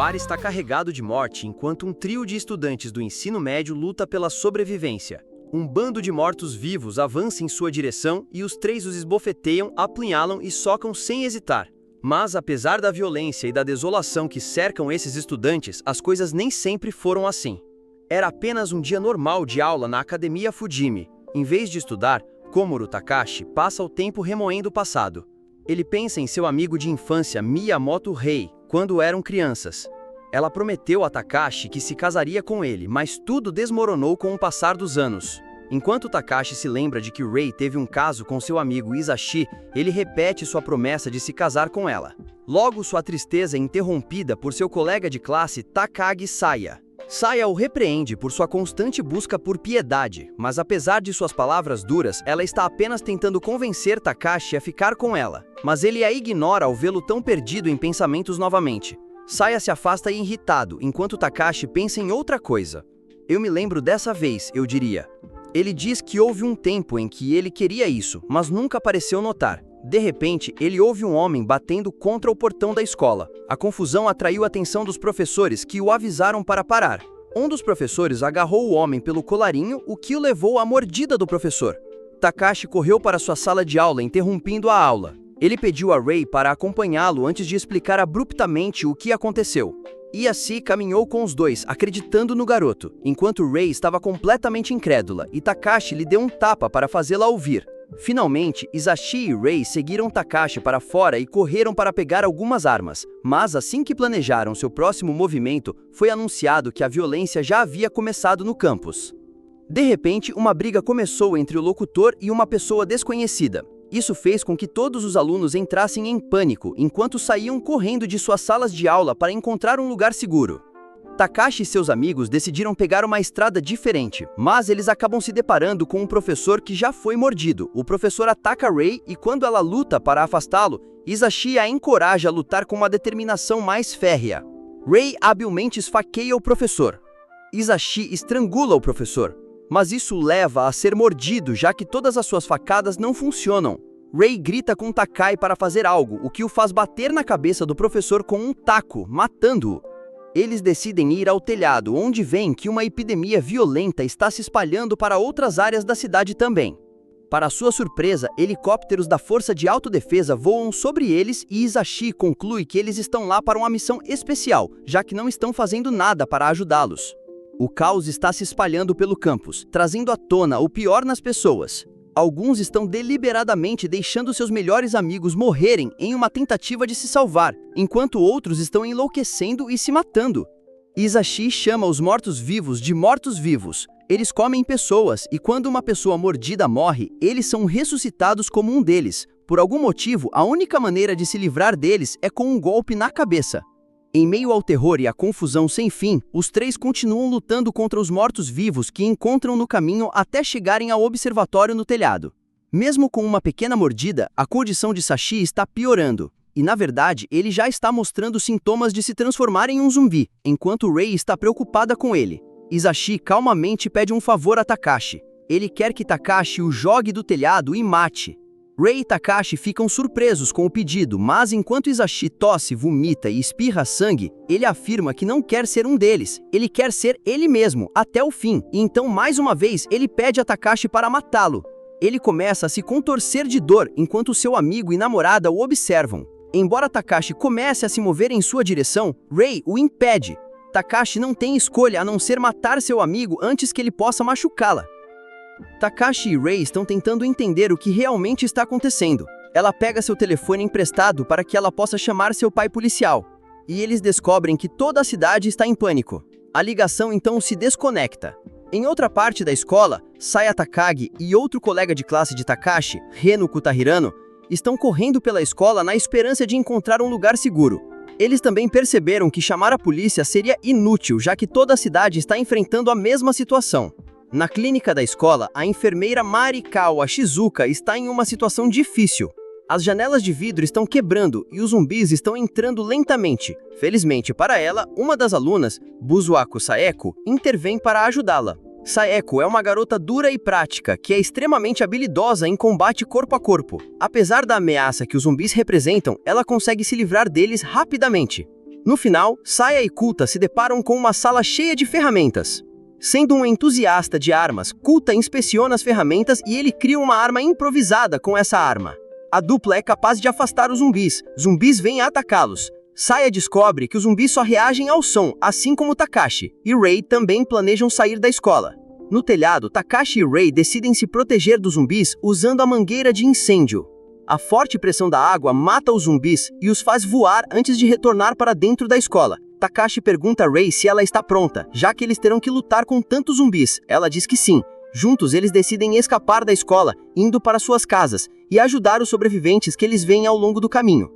ar está carregado de morte enquanto um trio de estudantes do ensino médio luta pela sobrevivência. Um bando de mortos-vivos avança em sua direção e os três os esbofeteiam, apunhalam e socam sem hesitar. Mas, apesar da violência e da desolação que cercam esses estudantes, as coisas nem sempre foram assim. Era apenas um dia normal de aula na Academia Fujimi. Em vez de estudar, Komuro Takashi passa o tempo remoendo o passado. Ele pensa em seu amigo de infância Miyamoto Rei, quando eram crianças. Ela prometeu a Takashi que se casaria com ele, mas tudo desmoronou com o passar dos anos. Enquanto Takashi se lembra de que Rei teve um caso com seu amigo Isashi, ele repete sua promessa de se casar com ela. Logo, sua tristeza é interrompida por seu colega de classe Takagi Saya. Saya o repreende por sua constante busca por piedade, mas apesar de suas palavras duras, ela está apenas tentando convencer Takashi a ficar com ela. Mas ele a ignora ao vê-lo tão perdido em pensamentos novamente. Saya se afasta irritado, enquanto Takashi pensa em outra coisa. Eu me lembro dessa vez, eu diria. Ele diz que houve um tempo em que ele queria isso, mas nunca pareceu notar. De repente, ele ouve um homem batendo contra o portão da escola. A confusão atraiu a atenção dos professores, que o avisaram para parar. Um dos professores agarrou o homem pelo colarinho, o que o levou à mordida do professor. Takashi correu para sua sala de aula, interrompendo a aula. Ele pediu a Rei para acompanhá-lo antes de explicar abruptamente o que aconteceu. Isashi caminhou com os dois, acreditando no garoto, enquanto Rei estava completamente incrédula, e Takashi lhe deu um tapa para fazê-la ouvir. Finalmente, Isashi e Rei seguiram Takashi para fora e correram para pegar algumas armas, mas assim que planejaram seu próximo movimento, foi anunciado que a violência já havia começado no campus. De repente, uma briga começou entre o locutor e uma pessoa desconhecida. Isso fez com que todos os alunos entrassem em pânico, enquanto saíam correndo de suas salas de aula para encontrar um lugar seguro. Takashi e seus amigos decidiram pegar uma estrada diferente, mas eles acabam se deparando com um professor que já foi mordido. O professor ataca Rei e quando ela luta para afastá-lo, Isashi a encoraja a lutar com uma determinação mais férrea. Rei habilmente esfaqueia o professor. Isashi estrangula o professor, mas isso o leva a ser mordido, já que todas as suas facadas não funcionam. Rei grita com Takai para fazer algo, o que o faz bater na cabeça do professor com um taco, matando-o. Eles decidem ir ao telhado, onde veem que uma epidemia violenta está se espalhando para outras áreas da cidade também. Para sua surpresa, helicópteros da Força de Autodefesa voam sobre eles e Isashi conclui que eles estão lá para uma missão especial, já que não estão fazendo nada para ajudá-los. O caos está se espalhando pelo campus, trazendo à tona o pior nas pessoas. Alguns estão deliberadamente deixando seus melhores amigos morrerem em uma tentativa de se salvar, enquanto outros estão enlouquecendo e se matando. Isashi chama os mortos-vivos de mortos-vivos. Eles comem pessoas e quando uma pessoa mordida morre, eles são ressuscitados como um deles. Por algum motivo, a única maneira de se livrar deles é com um golpe na cabeça. Em meio ao terror e à confusão sem fim, os três continuam lutando contra os mortos-vivos que encontram no caminho até chegarem ao observatório no telhado. Mesmo com uma pequena mordida, a condição de Sashi está piorando. E, na verdade, ele já está mostrando sintomas de se transformar em um zumbi, enquanto Rei está preocupada com ele. Isashi calmamente pede um favor a Takashi. Ele quer que Takashi o jogue do telhado e mate. Rei e Takashi ficam surpresos com o pedido, mas enquanto Isashi tosse, vomita e espirra sangue, ele afirma que não quer ser um deles, ele quer ser ele mesmo, até o fim, e então mais uma vez ele pede a Takashi para matá-lo. Ele começa a se contorcer de dor enquanto seu amigo e namorada o observam. Embora Takashi comece a se mover em sua direção, Rei o impede. Takashi não tem escolha a não ser matar seu amigo antes que ele possa machucá-la. Takashi e Rei estão tentando entender o que realmente está acontecendo. Ela pega seu telefone emprestado para que ela possa chamar seu pai policial. E eles descobrem que toda a cidade está em pânico. A ligação então se desconecta. Em outra parte da escola, Saya Takagi e outro colega de classe de Takashi, Reno Kutahirano, estão correndo pela escola na esperança de encontrar um lugar seguro. Eles também perceberam que chamar a polícia seria inútil, já que toda a cidade está enfrentando a mesma situação. Na clínica da escola, a enfermeira Marikawa Shizuka está em uma situação difícil. As janelas de vidro estão quebrando e os zumbis estão entrando lentamente. Felizmente para ela, uma das alunas, Buzuako Saeko, intervém para ajudá-la. Saeko é uma garota dura e prática, que é extremamente habilidosa em combate corpo a corpo. Apesar da ameaça que os zumbis representam, ela consegue se livrar deles rapidamente. No final, Saya e Kuta se deparam com uma sala cheia de ferramentas. Sendo um entusiasta de armas, Kuta inspeciona as ferramentas e ele cria uma arma improvisada com essa arma. A dupla é capaz de afastar os zumbis. Zumbis vêm atacá-los. Saya descobre que os zumbis só reagem ao som, assim como Takashi, e Rei também planejam sair da escola. No telhado, Takashi e Rei decidem se proteger dos zumbis usando a mangueira de incêndio. A forte pressão da água mata os zumbis e os faz voar antes de retornar para dentro da escola. Takashi pergunta a Rei se ela está pronta, já que eles terão que lutar com tantos zumbis. Ela diz que sim. Juntos, eles decidem escapar da escola, indo para suas casas, e ajudar os sobreviventes que eles veem ao longo do caminho.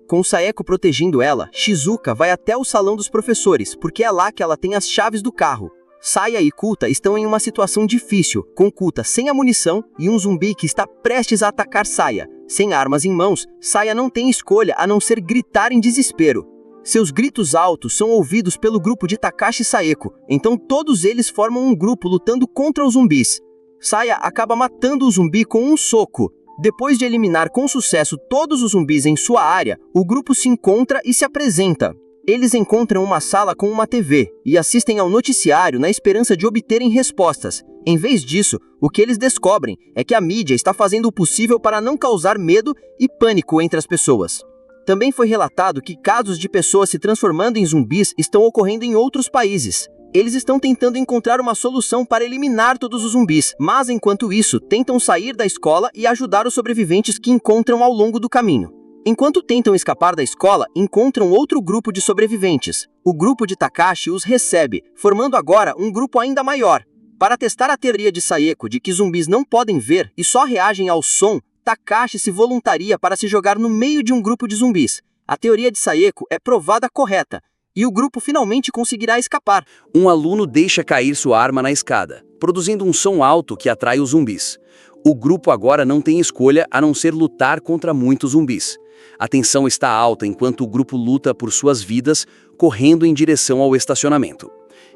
Com Saeko protegendo ela, Shizuka vai até o salão dos professores, porque é lá que ela tem as chaves do carro. Saya e Kuta estão em uma situação difícil, com Kuta sem a munição e um zumbi que está prestes a atacar Saya. Sem armas em mãos, Saya não tem escolha a não ser gritar em desespero. Seus gritos altos são ouvidos pelo grupo de Takashi e Saeko, então todos eles formam um grupo lutando contra os zumbis. Saya acaba matando o zumbi com um soco. Depois de eliminar com sucesso todos os zumbis em sua área, o grupo se encontra e se apresenta. Eles encontram uma sala com uma TV e assistem ao noticiário na esperança de obterem respostas. Em vez disso, o que eles descobrem é que a mídia está fazendo o possível para não causar medo e pânico entre as pessoas. Também foi relatado que casos de pessoas se transformando em zumbis estão ocorrendo em outros países. Eles estão tentando encontrar uma solução para eliminar todos os zumbis, mas enquanto isso, tentam sair da escola e ajudar os sobreviventes que encontram ao longo do caminho. Enquanto tentam escapar da escola, encontram outro grupo de sobreviventes. O grupo de Takashi os recebe, formando agora um grupo ainda maior. Para testar a teoria de Saeko de que zumbis não podem ver e só reagem ao som, Takashi se voluntaria para se jogar no meio de um grupo de zumbis. A teoria de Saeko é provada correta, e o grupo finalmente conseguirá escapar. Um aluno deixa cair sua arma na escada, produzindo um som alto que atrai os zumbis. O grupo agora não tem escolha a não ser lutar contra muitos zumbis. A tensão está alta enquanto o grupo luta por suas vidas, correndo em direção ao estacionamento.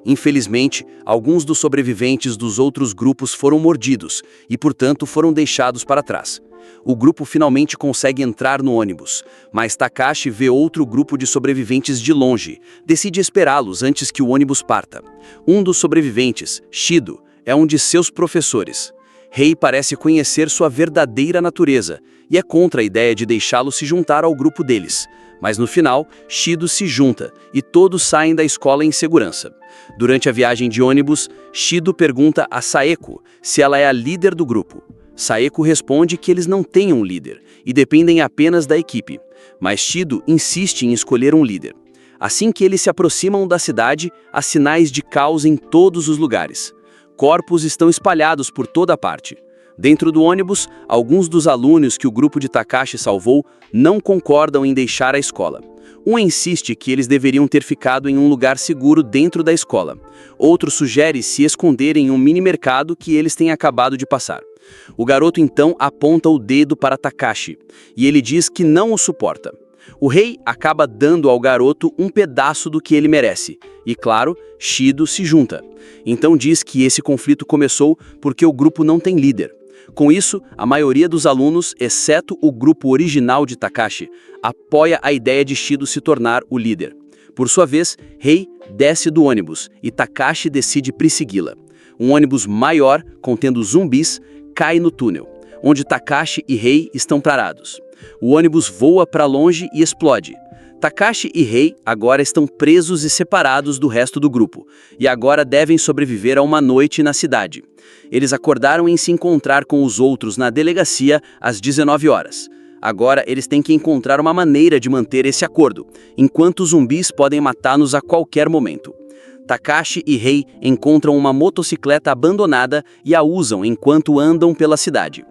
Infelizmente, alguns dos sobreviventes dos outros grupos foram mordidos e, portanto, foram deixados para trás. O grupo finalmente consegue entrar no ônibus, mas Takashi vê outro grupo de sobreviventes de longe, decide esperá-los antes que o ônibus parta. Um dos sobreviventes, Shido, é um de seus professores. Rei parece conhecer sua verdadeira natureza e é contra a ideia de deixá-lo se juntar ao grupo deles. Mas no final, Shido se junta e todos saem da escola em segurança. Durante a viagem de ônibus, Shido pergunta a Saeko se ela é a líder do grupo. Saeko responde que eles não têm um líder e dependem apenas da equipe, mas Shido insiste em escolher um líder. Assim que eles se aproximam da cidade, há sinais de caos em todos os lugares. Corpos estão espalhados por toda parte. Dentro do ônibus, alguns dos alunos que o grupo de Takashi salvou não concordam em deixar a escola. Um insiste que eles deveriam ter ficado em um lugar seguro dentro da escola. Outro sugere se esconder em um mini-mercado que eles têm acabado de passar. O garoto então aponta o dedo para Takashi, e ele diz que não o suporta. O rei acaba dando ao garoto um pedaço do que ele merece, e claro, Shido se junta. Então diz que esse conflito começou porque o grupo não tem líder. Com isso, a maioria dos alunos, exceto o grupo original de Takashi, apoia a ideia de Shido se tornar o líder. Por sua vez, Rei desce do ônibus e Takashi decide persegui-la. Um ônibus maior, contendo zumbis, cai no túnel, onde Takashi e Rei estão parados. O ônibus voa para longe e explode. Takashi e Rei agora estão presos e separados do resto do grupo, e agora devem sobreviver a uma noite na cidade. Eles acordaram em se encontrar com os outros na delegacia às 19 horas. Agora eles têm que encontrar uma maneira de manter esse acordo, enquanto os zumbis podem matá-los a qualquer momento. Takashi e Rei encontram uma motocicleta abandonada e a usam enquanto andam pela cidade.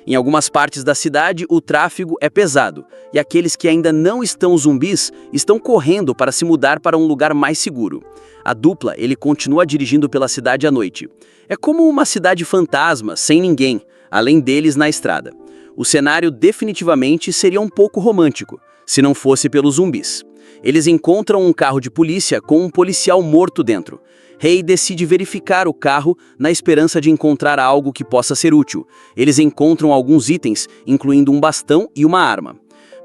Em algumas partes da cidade, o tráfego é pesado, e aqueles que ainda não estão zumbis estão correndo para se mudar para um lugar mais seguro. A dupla, ele continua dirigindo pela cidade à noite. É como uma cidade fantasma, sem ninguém, além deles na estrada. O cenário definitivamente seria um pouco romântico, se não fosse pelos zumbis. Eles encontram um carro de polícia com um policial morto dentro. Rei decide verificar o carro na esperança de encontrar algo que possa ser útil. Eles encontram alguns itens, incluindo um bastão e uma arma.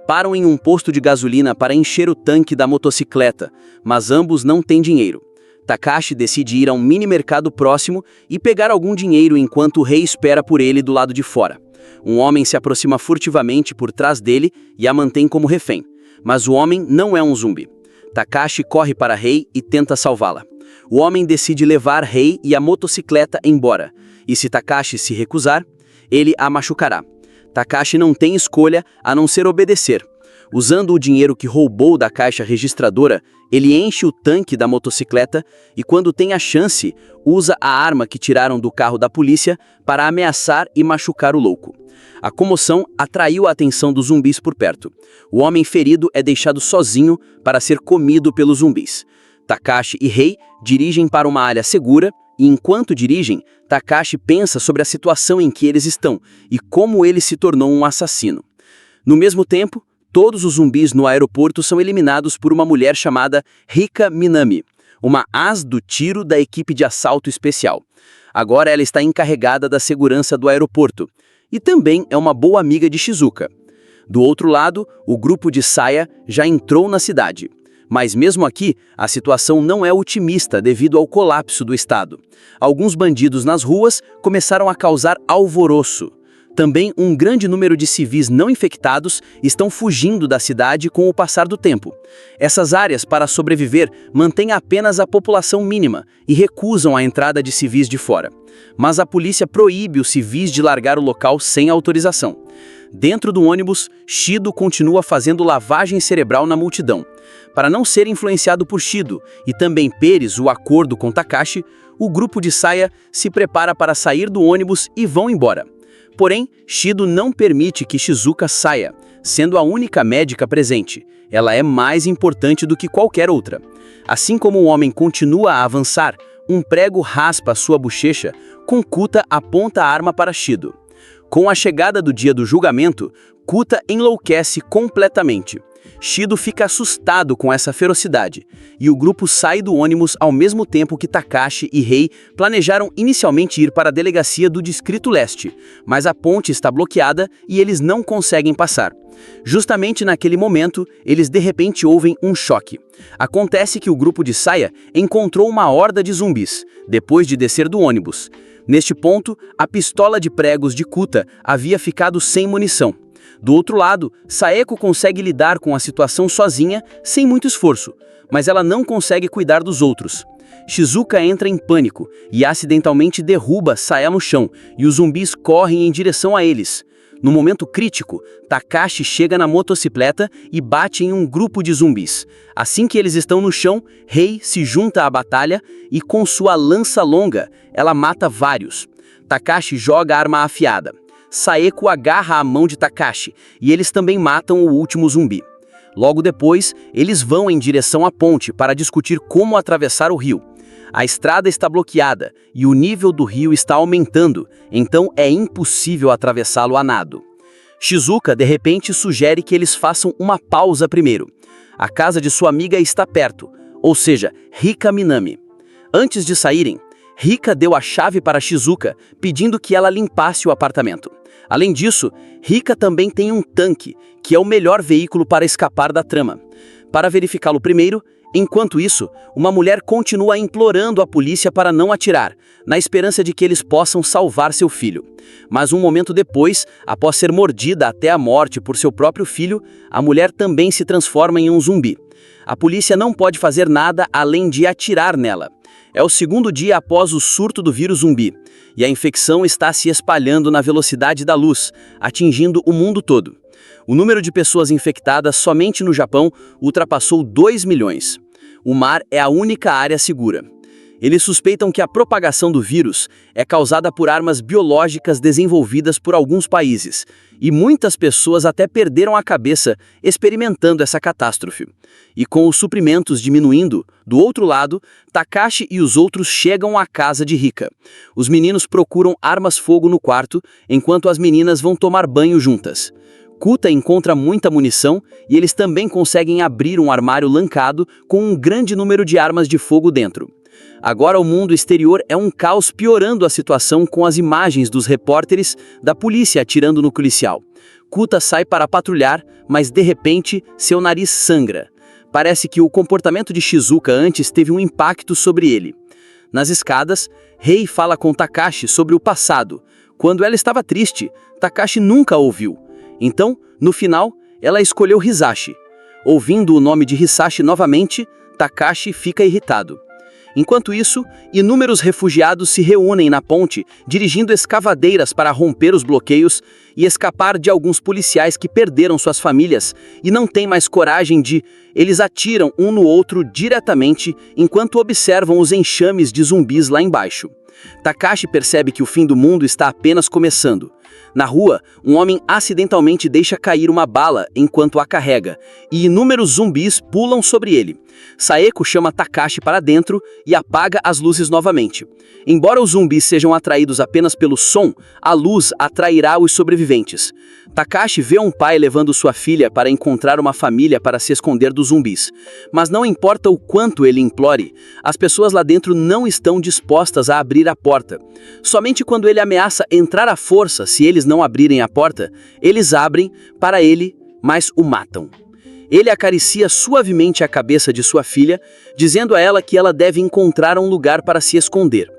Param em um posto de gasolina para encher o tanque da motocicleta, mas ambos não têm dinheiro. Takashi decide ir a um mini mercado próximo e pegar algum dinheiro enquanto o rei espera por ele do lado de fora. Um homem se aproxima furtivamente por trás dele e a mantém como refém. Mas o homem não é um zumbi. Takashi corre para Rei e tenta salvá-la. O homem decide levar Rei e a motocicleta embora. E se Takashi se recusar, ele a machucará. Takashi não tem escolha a não ser obedecer. Usando o dinheiro que roubou da caixa registradora, ele enche o tanque da motocicleta e, quando tem a chance, usa a arma que tiraram do carro da polícia para ameaçar e machucar o louco. A comoção atraiu a atenção dos zumbis por perto. O homem ferido é deixado sozinho para ser comido pelos zumbis. Takashi e Rei dirigem para uma área segura e, enquanto dirigem, Takashi pensa sobre a situação em que eles estão e como ele se tornou um assassino. No mesmo tempo, todos os zumbis no aeroporto são eliminados por uma mulher chamada Rika Minami, uma as do tiro da equipe de assalto especial. Agora ela está encarregada da segurança do aeroporto e também é uma boa amiga de Shizuka. Do outro lado, o grupo de Saya já entrou na cidade. Mas mesmo aqui, a situação não é otimista devido ao colapso do estado. Alguns bandidos nas ruas começaram a causar alvoroço. Também um grande número de civis não infectados estão fugindo da cidade com o passar do tempo. Essas áreas, para sobreviver, mantêm apenas a população mínima e recusam a entrada de civis de fora. Mas a polícia proíbe os civis de largar o local sem autorização. Dentro do ônibus, Shido continua fazendo lavagem cerebral na multidão. Para não ser influenciado por Shido e também Pérez o acordo com Takashi, o grupo de Saya se prepara para sair do ônibus e vão embora. Porém, Shido não permite que Shizuka saia, sendo a única médica presente. Ela é mais importante do que qualquer outra. Assim como o homem continua a avançar, um prego raspa sua bochecha, com Kuta aponta a arma para Shido. Com a chegada do dia do julgamento, Kuta enlouquece completamente. Shido fica assustado com essa ferocidade, e o grupo sai do ônibus ao mesmo tempo que Takashi e Rei planejaram inicialmente ir para a delegacia do Distrito Leste, mas a ponte está bloqueada e eles não conseguem passar. Justamente naquele momento, eles de repente ouvem um choque. Acontece que o grupo de Saya encontrou uma horda de zumbis, depois de descer do ônibus. Neste ponto, a pistola de pregos de Kuta havia ficado sem munição. Do outro lado, Saeko consegue lidar com a situação sozinha, sem muito esforço, mas ela não consegue cuidar dos outros. Shizuka entra em pânico e acidentalmente derruba Saya no chão, e os zumbis correm em direção a eles. No momento crítico, Takashi chega na motocicleta e bate em um grupo de zumbis. Assim que eles estão no chão, Rei se junta à batalha e, com sua lança longa, ela mata vários. Takashi joga a arma afiada. Saeko agarra a mão de Takashi e eles também matam o último zumbi. Logo depois, eles vão em direção à ponte para discutir como atravessar o rio. A estrada está bloqueada e o nível do rio está aumentando, então é impossível atravessá-lo a nado. Shizuka, de repente, sugere que eles façam uma pausa primeiro. A casa de sua amiga está perto, ou seja, Rika Minami. Antes de saírem, Rika deu a chave para Shizuka, pedindo que ela limpasse o apartamento. Além disso, Rika também tem um tanque, que é o melhor veículo para escapar da trama. Para verificá-lo primeiro, enquanto isso, uma mulher continua implorando a polícia para não atirar, na esperança de que eles possam salvar seu filho. Mas um momento depois, após ser mordida até a morte por seu próprio filho, a mulher também se transforma em um zumbi. A polícia não pode fazer nada além de atirar nela. É o segundo dia após o surto do vírus zumbi, e a infecção está se espalhando na velocidade da luz, atingindo o mundo todo. O número de pessoas infectadas somente no Japão ultrapassou 2 milhões. O mar é a única área segura. Eles suspeitam que a propagação do vírus é causada por armas biológicas desenvolvidas por alguns países, e muitas pessoas até perderam a cabeça experimentando essa catástrofe. E com os suprimentos diminuindo, do outro lado, Takashi e os outros chegam à casa de Rika. Os meninos procuram armas-fogo no quarto, enquanto as meninas vão tomar banho juntas. Kuta encontra muita munição e eles também conseguem abrir um armário lancado com um grande número de armas de fogo dentro. Agora o mundo exterior é um caos, piorando a situação com as imagens dos repórteres da polícia atirando no policial. Kouta sai para patrulhar, mas de repente seu nariz sangra. Parece que o comportamento de Shizuka antes teve um impacto sobre ele. Nas escadas, Rei fala com Takashi sobre o passado. Quando ela estava triste, Takashi nunca a ouviu. Então, no final, ela escolheu Hisashi. Ouvindo o nome de Hisashi novamente, Takashi fica irritado. Enquanto isso, inúmeros refugiados se reúnem na ponte, dirigindo escavadeiras para romper os bloqueios e escapar de alguns policiais que perderam suas famílias e não têm mais coragem de... Eles atiram um no outro diretamente enquanto observam os enxames de zumbis lá embaixo. Takashi percebe que o fim do mundo está apenas começando. Na rua, um homem acidentalmente deixa cair uma bala enquanto a carrega, e inúmeros zumbis pulam sobre ele. Saeko chama Takashi para dentro e apaga as luzes novamente. Embora os zumbis sejam atraídos apenas pelo som, a luz atrairá os sobreviventes. Takashi vê um pai levando sua filha para encontrar uma família para se esconder dos zumbis. Mas não importa o quanto ele implore, as pessoas lá dentro não estão dispostas a abrir a porta. Somente quando ele ameaça entrar à força se eles não abrirem a porta, eles abrem para ele, mas o matam. Ele acaricia suavemente a cabeça de sua filha, dizendo a ela que ela deve encontrar um lugar para se esconder.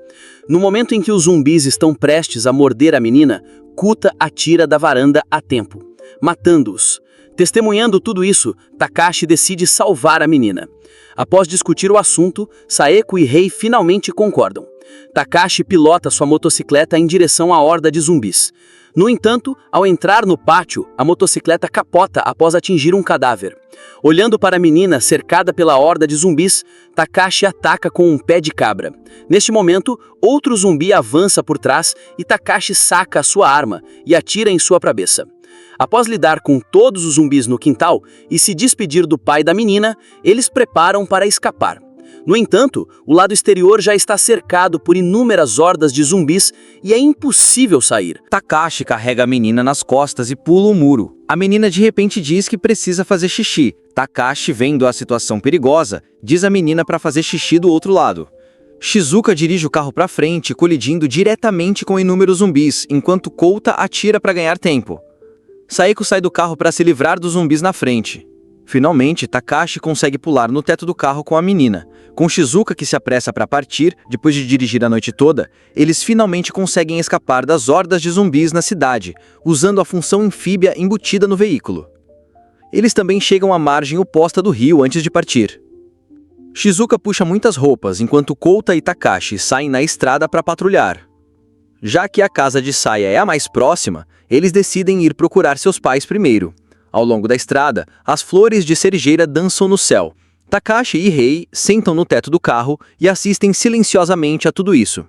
No momento em que os zumbis estão prestes a morder a menina, Kouta atira da varanda a tempo, matando-os. Testemunhando tudo isso, Takashi decide salvar a menina. Após discutir o assunto, Saeko e Rei finalmente concordam. Takashi pilota sua motocicleta em direção à horda de zumbis. No entanto, ao entrar no pátio, a motocicleta capota após atingir um cadáver. Olhando para a menina cercada pela horda de zumbis, Takashi ataca com um pé de cabra. Neste momento, outro zumbi avança por trás e Takashi saca a sua arma e atira em sua cabeça. Após lidar com todos os zumbis no quintal e se despedir do pai da menina, eles preparam para escapar. No entanto, o lado exterior já está cercado por inúmeras hordas de zumbis e é impossível sair. Takashi carrega a menina nas costas e pula o muro. A menina de repente diz que precisa fazer xixi. Takashi, vendo a situação perigosa, diz à menina para fazer xixi do outro lado. Shizuka dirige o carro para frente, colidindo diretamente com inúmeros zumbis, enquanto Kouta atira para ganhar tempo. Saeko sai do carro para se livrar dos zumbis na frente. Finalmente, Takashi consegue pular no teto do carro com a menina. Com Shizuka que se apressa para partir, depois de dirigir a noite toda, eles finalmente conseguem escapar das hordas de zumbis na cidade, usando a função anfíbia embutida no veículo. Eles também chegam à margem oposta do rio antes de partir. Shizuka puxa muitas roupas, enquanto Kouta e Takashi saem na estrada para patrulhar. Já que a casa de Saya é a mais próxima, eles decidem ir procurar seus pais primeiro. Ao longo da estrada, as flores de cerejeira dançam no céu. Takashi e Rei sentam no teto do carro e assistem silenciosamente a tudo isso.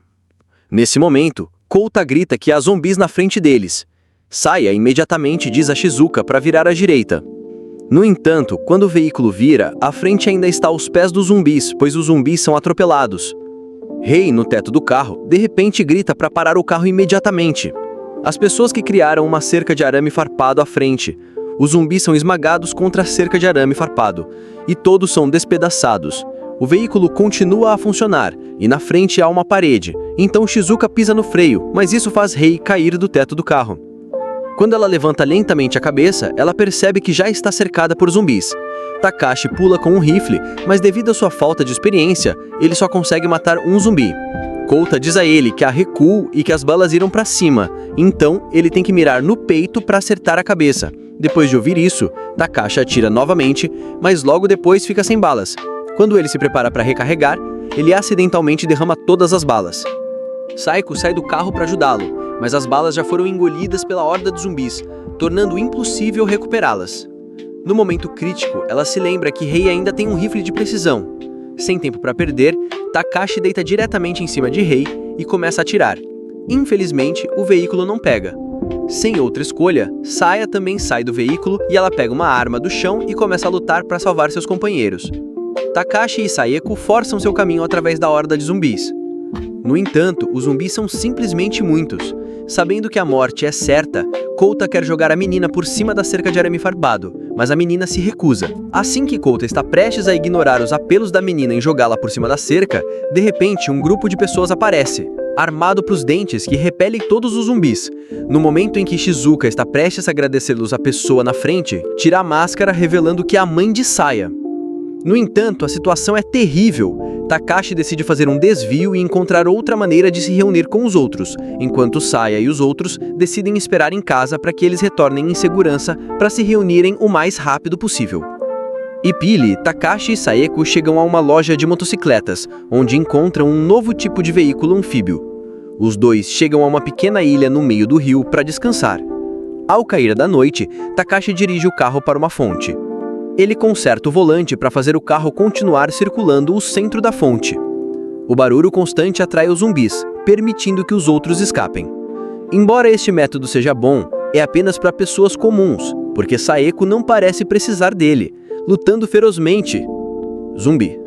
Nesse momento, Kouta grita que há zumbis na frente deles. Saya imediatamente diz a Shizuka para virar à direita. No entanto, quando o veículo vira, a frente ainda está aos pés dos zumbis, pois os zumbis são atropelados. Rei, no teto do carro, de repente grita para parar o carro imediatamente. As pessoas que criaram uma cerca de arame farpado à frente. Os zumbis são esmagados contra a cerca de arame farpado, e todos são despedaçados. O veículo continua a funcionar, e na frente há uma parede, então Shizuka pisa no freio, mas isso faz Rei cair do teto do carro. Quando ela levanta lentamente a cabeça, ela percebe que já está cercada por zumbis. Takashi pula com um rifle, mas devido à sua falta de experiência, ele só consegue matar um zumbi. Kouta diz a ele que há recuo e que as balas irão para cima, então ele tem que mirar no peito para acertar a cabeça. Depois de ouvir isso, Takashi atira novamente, mas logo depois fica sem balas. Quando ele se prepara para recarregar, ele acidentalmente derrama todas as balas. Saeko sai do carro para ajudá-lo, mas as balas já foram engolidas pela horda de zumbis, tornando impossível recuperá-las. No momento crítico, ela se lembra que Rei ainda tem um rifle de precisão. Sem tempo para perder, Takashi deita diretamente em cima de Rei e começa a atirar. Infelizmente, o veículo não pega. Sem outra escolha, Saya também sai do veículo e ela pega uma arma do chão e começa a lutar para salvar seus companheiros. Takashi e Saeko forçam seu caminho através da horda de zumbis. No entanto, os zumbis são simplesmente muitos. Sabendo que a morte é certa, Kouta quer jogar a menina por cima da cerca de arame farpado, mas a menina se recusa. Assim que Kouta está prestes a ignorar os apelos da menina em jogá-la por cima da cerca, de repente um grupo de pessoas aparece. armado pros dentes que repele todos os zumbis. No momento em que Shizuka está prestes a agradecer-los à pessoa na frente, tira a máscara revelando que é a mãe de Saya. No entanto, a situação é terrível. Takashi decide fazer um desvio e encontrar outra maneira de se reunir com os outros, enquanto Saya e os outros decidem esperar em casa para que eles retornem em segurança para se reunirem o mais rápido possível. Ipili, Takashi e Saeko chegam a uma loja de motocicletas, onde encontram um novo tipo de veículo anfíbio. Os dois chegam a uma pequena ilha no meio do rio para descansar. Ao cair da noite, Takashi dirige o carro para uma fonte. Ele conserta o volante para fazer o carro continuar circulando o centro da fonte. O barulho constante atrai os zumbis, permitindo que os outros escapem. Embora este método seja bom, é apenas para pessoas comuns, porque Saeko não parece precisar dele, lutando ferozmente. Zumbi.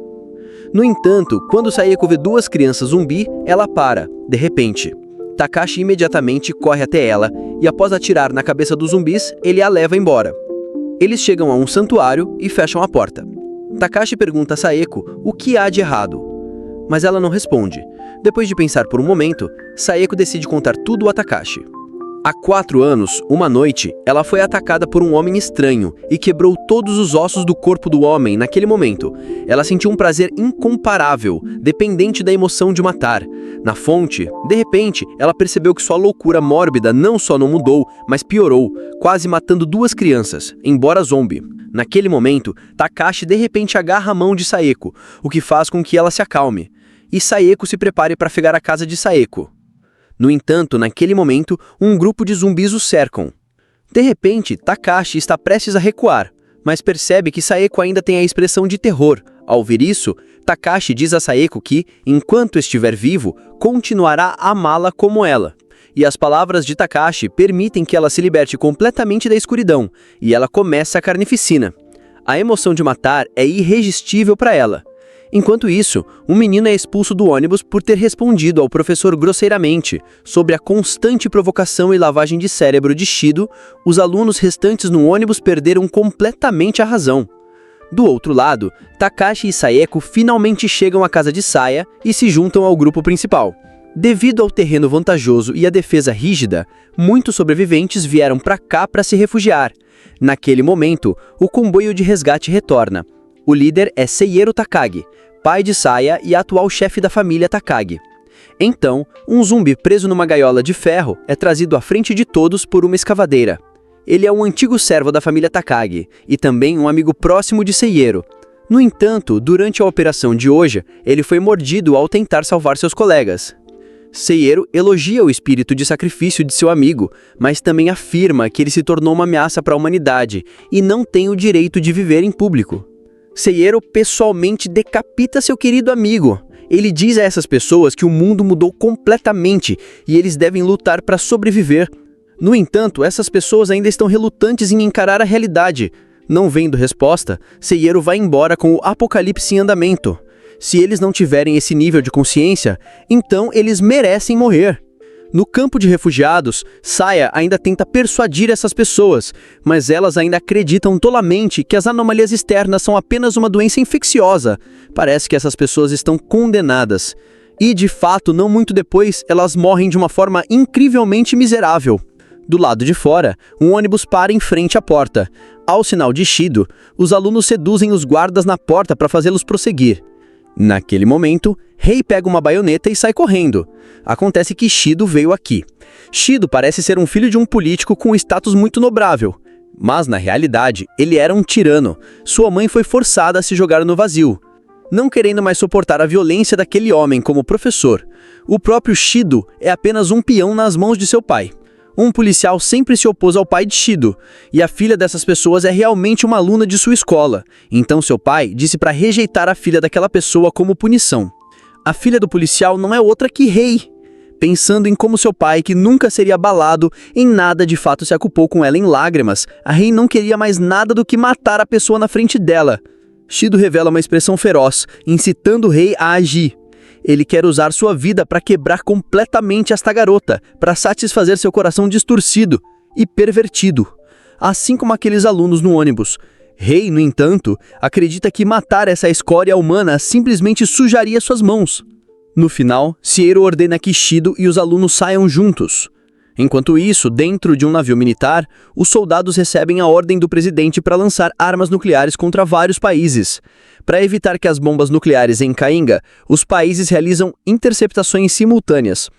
No entanto, quando Saeko vê duas crianças zumbi, ela para, de repente. Takashi imediatamente corre até ela e, após atirar na cabeça dos zumbis, ele a leva embora. Eles chegam a um santuário e fecham a porta. Takashi pergunta a Saeko o que há de errado, mas ela não responde. Depois de pensar por um momento, Saeko decide contar tudo a Takashi. Há 4 anos, uma noite, ela foi atacada por um homem estranho e quebrou todos os ossos do corpo do homem naquele momento. Ela sentiu um prazer incomparável, dependente da emoção de matar. Na fonte, de repente, ela percebeu que sua loucura mórbida não só não mudou, mas piorou, quase matando 2 crianças, embora zombie. Naquele momento, Takashi de repente agarra a mão de Saeko, o que faz com que ela se acalme. E Saeko se prepare para pegar a casa de Saeko. No entanto, naquele momento, um grupo de zumbis o cercam. De repente, Takashi está prestes a recuar, mas percebe que Saeko ainda tem a expressão de terror. Ao ver isso, Takashi diz a Saeko que, enquanto estiver vivo, continuará a amá-la como ela. E as palavras de Takashi permitem que ela se liberte completamente da escuridão, e ela começa a carnificina. A emoção de matar é irresistível para ela. Enquanto isso, um menino é expulso do ônibus por ter respondido ao professor grosseiramente. Sobre a constante provocação e lavagem de cérebro de Shido, os alunos restantes no ônibus perderam completamente a razão. Do outro lado, Takashi e Saeko finalmente chegam à casa de Saya e se juntam ao grupo principal. Devido ao terreno vantajoso e à defesa rígida, muitos sobreviventes vieram para cá para se refugiar. Naquele momento, o comboio de resgate retorna. O líder é Seiyero Takagi, pai de Saya e atual chefe da família Takagi. Então, um zumbi preso numa gaiola de ferro é trazido à frente de todos por uma escavadeira. Ele é um antigo servo da família Takagi e também um amigo próximo de Seiyero. No entanto, durante a operação de hoje, ele foi mordido ao tentar salvar seus colegas. Seiyero elogia o espírito de sacrifício de seu amigo, mas também afirma que ele se tornou uma ameaça para a humanidade e não tem o direito de viver em público. Seiyero pessoalmente decapita seu querido amigo. Ele diz a essas pessoas que o mundo mudou completamente e eles devem lutar para sobreviver. No entanto, essas pessoas ainda estão relutantes em encarar a realidade. Não vendo resposta, Seiyero vai embora com o apocalipse em andamento. Se eles não tiverem esse nível de consciência, então eles merecem morrer. No campo de refugiados, Saya ainda tenta persuadir essas pessoas, mas elas ainda acreditam tolamente que as anomalias externas são apenas uma doença infecciosa. Parece que essas pessoas estão condenadas. E, de fato, não muito depois, elas morrem de uma forma incrivelmente miserável. Do lado de fora, um ônibus para em frente à porta. Ao sinal de Shido, os alunos seduzem os guardas na porta para fazê-los prosseguir. Naquele momento, Rei pega uma baioneta e sai correndo. Acontece que Shido veio aqui. Shido parece ser um filho de um político com status muito nobrável. Mas, na realidade, ele era um tirano. Sua mãe foi forçada a se jogar no vazio, não querendo mais suportar a violência daquele homem como professor. O próprio Shido é apenas um peão nas mãos de seu pai. Um policial sempre se opôs ao pai de Shido, e a filha dessas pessoas é realmente uma aluna de sua escola. Então seu pai disse para rejeitar a filha daquela pessoa como punição. A filha do policial não é outra que Rei. Pensando em como seu pai, que nunca seria abalado em nada, de fato se ocupou com ela em lágrimas, a Rei não queria mais nada do que matar a pessoa na frente dela. Shido revela uma expressão feroz, incitando o Rei a agir. Ele quer usar sua vida para quebrar completamente esta garota, para satisfazer seu coração distorcido e pervertido, assim como aqueles alunos no ônibus. Rei, no entanto, acredita que matar essa escória humana simplesmente sujaria suas mãos. No final, Sieiro ordena que Shido e os alunos saiam juntos. Enquanto isso, dentro de um navio militar, os soldados recebem a ordem do presidente para lançar armas nucleares contra vários países. Para evitar que as bombas nucleares em Kainga, os países realizam interceptações simultâneas.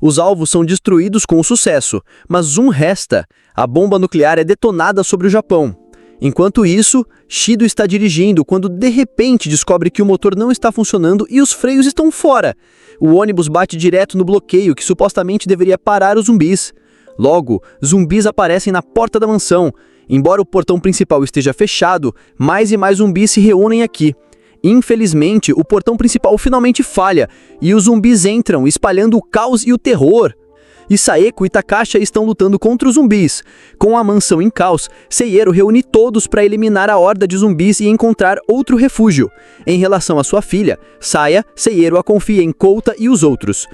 Os alvos são destruídos com sucesso, mas um resta. A bomba nuclear é detonada sobre o Japão. Enquanto isso, Shido está dirigindo quando de repente descobre que o motor não está funcionando e os freios estão fora. O ônibus bate direto no bloqueio que supostamente deveria parar os zumbis. Logo, zumbis aparecem na porta da mansão. Embora o portão principal esteja fechado, mais e mais zumbis se reúnem aqui. Infelizmente, o portão principal finalmente falha e os zumbis entram, espalhando o caos e o terror. E Saeko e Takasha estão lutando contra os zumbis. Com a mansão em caos, Seiero reúne todos para eliminar a horda de zumbis e encontrar outro refúgio. Em relação à sua filha, Saya, Seiero a confia em Kouta e os outros.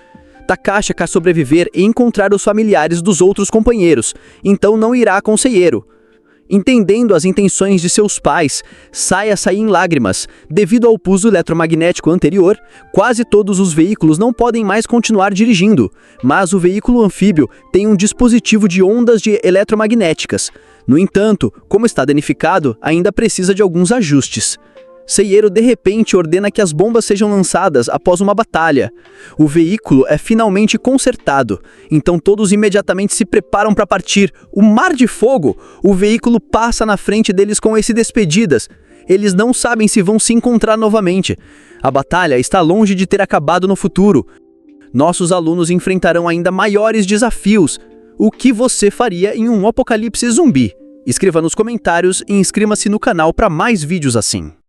Takasha quer sobreviver e encontrar os familiares dos outros companheiros, então não irá com Seiero. Entendendo as intenções de seus pais, Saya sai em lágrimas. Devido ao pulso eletromagnético anterior, quase todos os veículos não podem mais continuar dirigindo, mas o veículo anfíbio tem um dispositivo de ondas eletromagnéticas. No entanto, como está danificado, ainda precisa de alguns ajustes. Seiero de repente ordena que as bombas sejam lançadas após uma batalha. O veículo é finalmente consertado, então todos imediatamente se preparam para partir. O mar de fogo! O veículo passa na frente deles com esse despedidas. Eles não sabem se vão se encontrar novamente. A batalha está longe de ter acabado no futuro. Nossos alunos enfrentarão ainda maiores desafios. O que você faria em um apocalipse zumbi? Escreva nos comentários e inscreva-se no canal para mais vídeos assim.